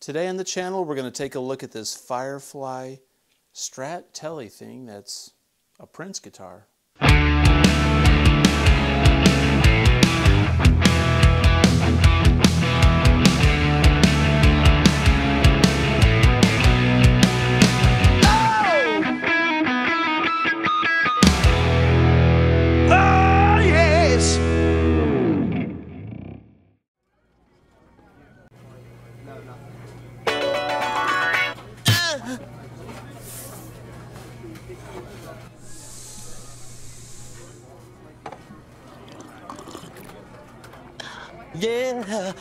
Today on the channel, we're going to take a look at this Firefly Strat Telly thing that's a Prince guitar. Yeah!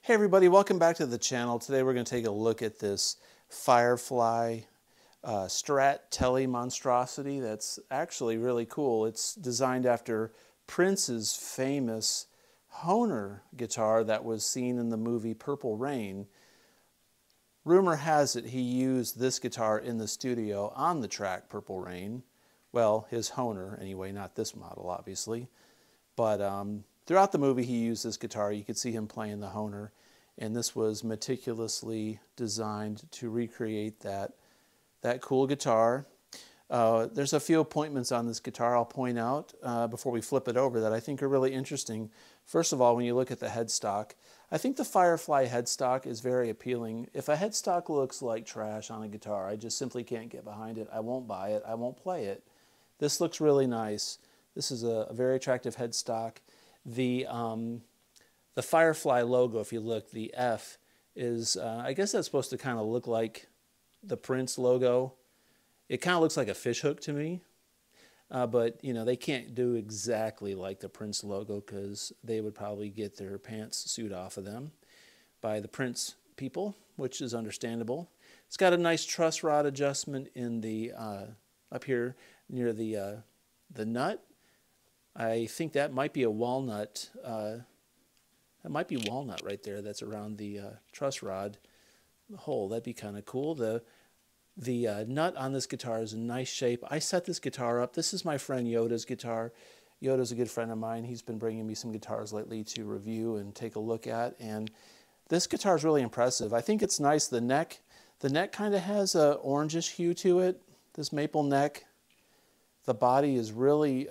Hey everybody, welcome back to the channel. Today we're going to take a look at this Firefly Strat Telly monstrosity that's actually really cool. It's designed after Prince's famous Hohner guitar that was seen in the movie Purple Rain. Rumor has it he used this guitar in the studio on the track Purple Rain. Well, his Hohner anyway, not this model obviously. But throughout the movie he used this guitar. You could see him playing the Hohner, and this was meticulously designed to recreate that cool guitar. There's a few appointments on this guitar I'll point out before we flip it over that I think are really interesting. First of all, when you look at the headstock, I think the Firefly headstock is very appealing. If a headstock looks like trash on a guitar, I just simply can't get behind it. I won't buy it. I won't play it. This looks really nice. This is a very attractive headstock. The Firefly logo, if you look, the F is, I guess that's supposed to kind of look like the Prince logo. It kind of looks like a fishhook to me, but you know, they can't do exactly like the Prince logo because they would probably get their pants sued off of them by the Prince people, which is understandable. It's got a nice truss rod adjustment in the up here near the nut. I think that might be a walnut. That might be walnut right there. That's around the truss rod hole. That'd be kind of cool. The nut on this guitar is in nice shape. I set this guitar up. This is my friend Yoda's guitar. Yoda's a good friend of mine. He's been bringing me some guitars lately to review and take a look at. And this guitar is really impressive. I think it's nice. The neck kind of has a orangish hue to it. This maple neck. The body is really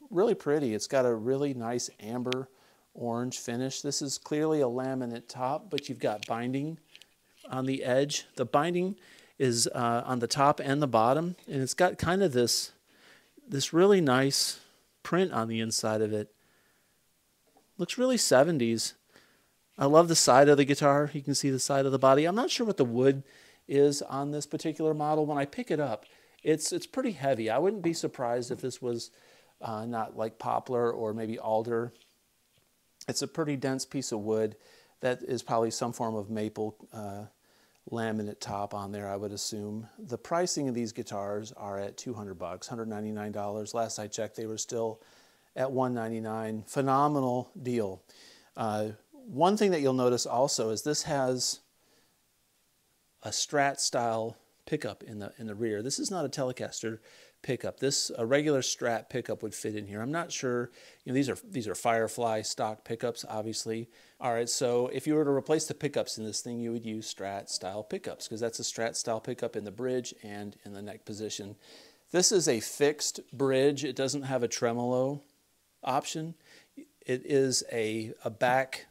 really pretty. It's got a really nice amber orange finish. This is clearly a laminate top, but you've got binding on the edge. The binding is on the top and the bottom, and it's got kind of this really nice print on the inside of it. Looks really 70s. I love the side of the guitar. You can see the side of the body. I'm not sure what the wood is on this particular model. When I pick it up, it's pretty heavy. I wouldn't be surprised if this was not like poplar or maybe alder. It's a pretty dense piece of wood that is probably some form of maple laminate top on there, I would assume. The pricing of these guitars are at $200, $199. Last I checked, they were still at $199. Phenomenal deal. One thing that you'll notice also is this has a Strat style pickup in the rear. This is not a Telecaster pickup. A regular Strat pickup would fit in here. I'm not sure. You know, these are Firefly stock pickups, obviously. All right, so if you were to replace the pickups in this thing, you would use Strat style pickups because that's a Strat style pickup in the bridge and in the neck position. This is a fixed bridge. It doesn't have a tremolo option. It is a back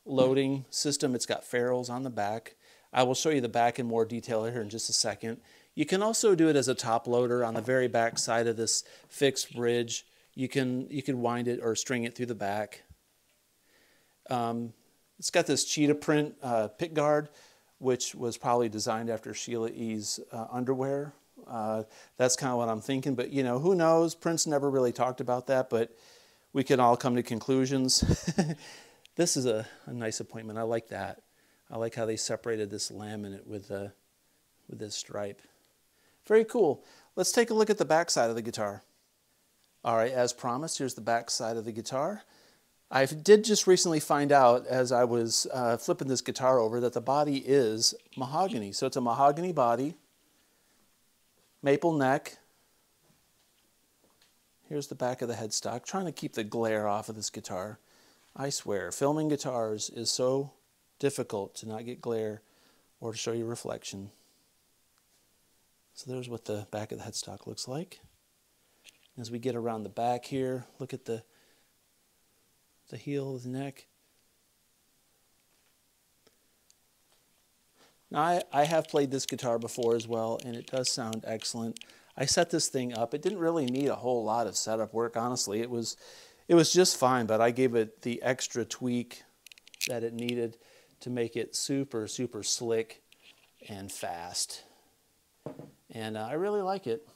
loading system. It's got ferrules on the back. I will show you the back in more detail here in just a second. You can also do it as a top loader on the very back side of this fixed bridge. You can wind it or string it through the back. It's got this cheetah print pick guard, which was probably designed after Sheila E.'s underwear. That's kind of what I'm thinking, but you know, who knows? Prince never really talked about that, but we can all come to conclusions. This is a nice appointment. I like that. I like how they separated this laminate with this stripe. Very cool. Let's take a look at the back side of the guitar. All right, as promised, here's the back side of the guitar. I did just recently find out as I was flipping this guitar over that the body is mahogany. So it's a mahogany body, maple neck. Here's the back of the headstock. Trying to keep the glare off of this guitar. I swear, filming guitars is so difficult to not get glare or to show you reflection. So there's what the back of the headstock looks like. As we get around the back here, look at the heel of the neck. Now I have played this guitar before as well, and it does sound excellent. I set this thing up. It didn't really need a whole lot of setup work, honestly. It was just fine, but I gave it the extra tweak that it needed to make it super, super slick and fast. And I really like it.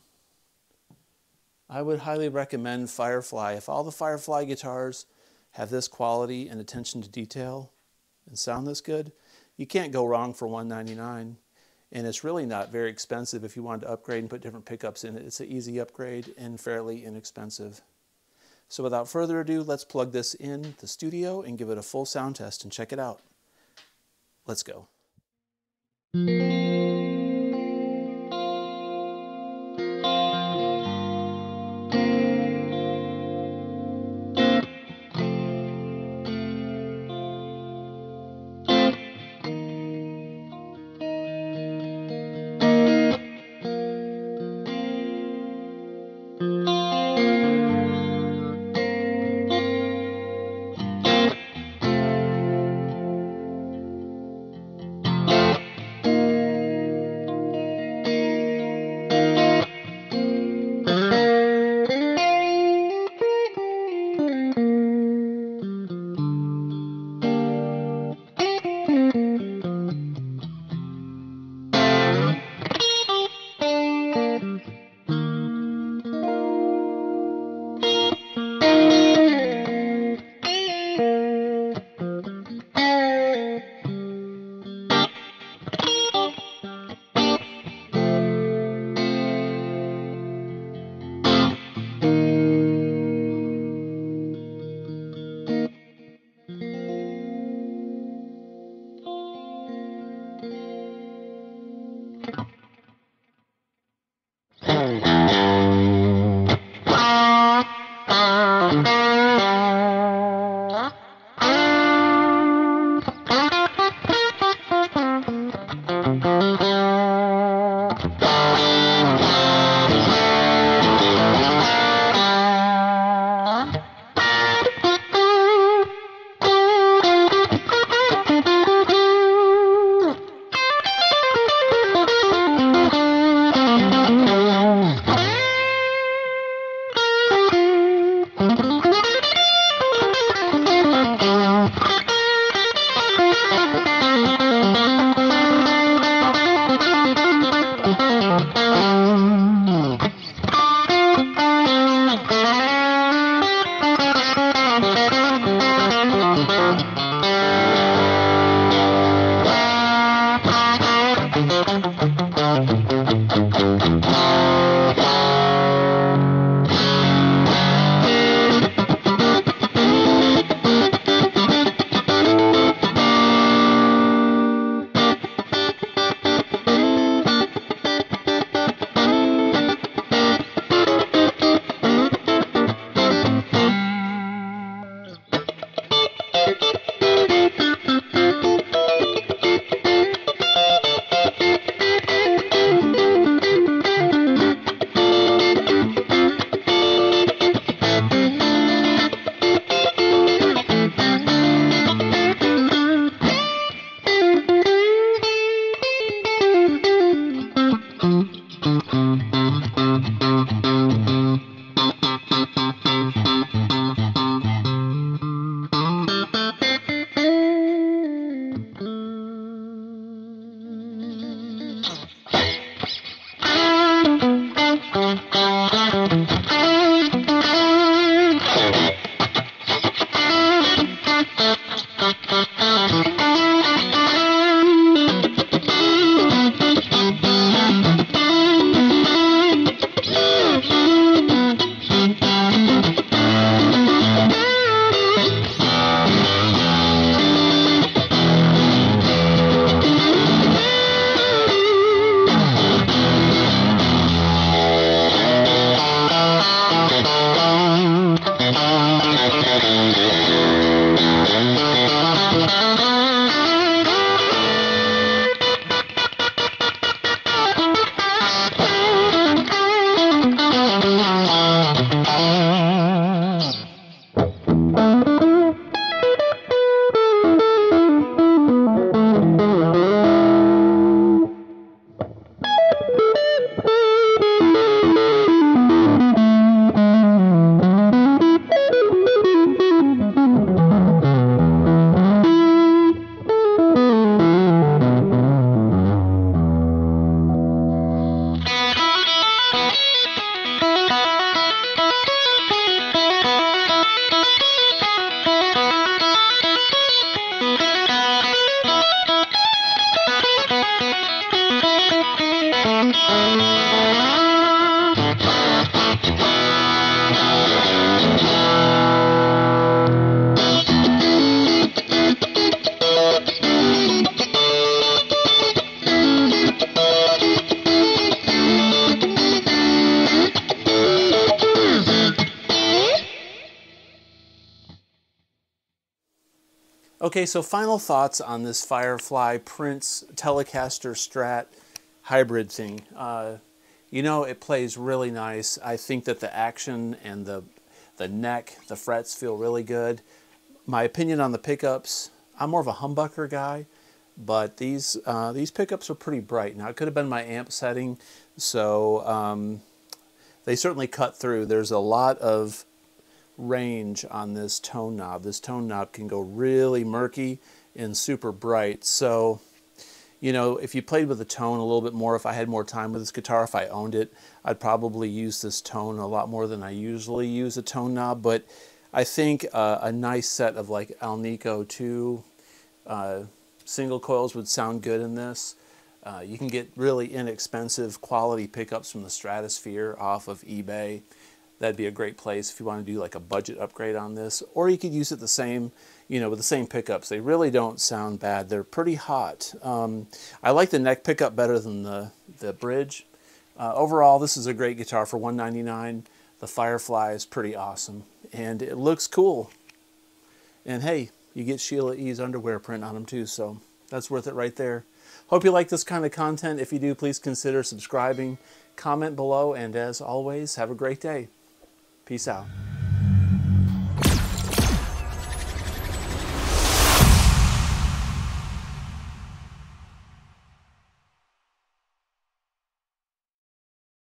I would highly recommend Firefly. If all the Firefly guitars have this quality and attention to detail and sound this good, you can't go wrong for $199. And it's really not very expensive if you wanted to upgrade and put different pickups in it. It's an easy upgrade and fairly inexpensive. So without further ado, let's plug this in the studio and give it a full sound test and check it out. Let's go. Okay, so final thoughts on this Firefly Prince Telecaster Strat hybrid thing. You know, it plays really nice. I think that the action and the neck, the frets feel really good. My opinion on the pickups, I'm more of a humbucker guy, but these pickups are pretty bright. Now, it could have been my amp setting, so they certainly cut through. There's a lot of range on this tone knob. This tone knob can go really murky and super bright. So, you know, if you played with the tone a little bit more, if I had more time with this guitar, if I owned it, I'd probably use this tone a lot more than I usually use a tone knob. But I think a nice set of like Alnico 2 single coils would sound good in this. You can get really inexpensive quality pickups from the Stratosphere off of eBay. That'd be a great place if you want to do like a budget upgrade on this. Or you could use it the same, you know, with the same pickups. They really don't sound bad. They're pretty hot. I like the neck pickup better than the bridge. Overall, this is a great guitar for $199. The Firefly is pretty awesome. And it looks cool. And hey, you get Sheila E.'s underwear print on them too, so that's worth it right there. Hope you like this kind of content. If you do, please consider subscribing, comment below, and as always, have a great day. Peace out.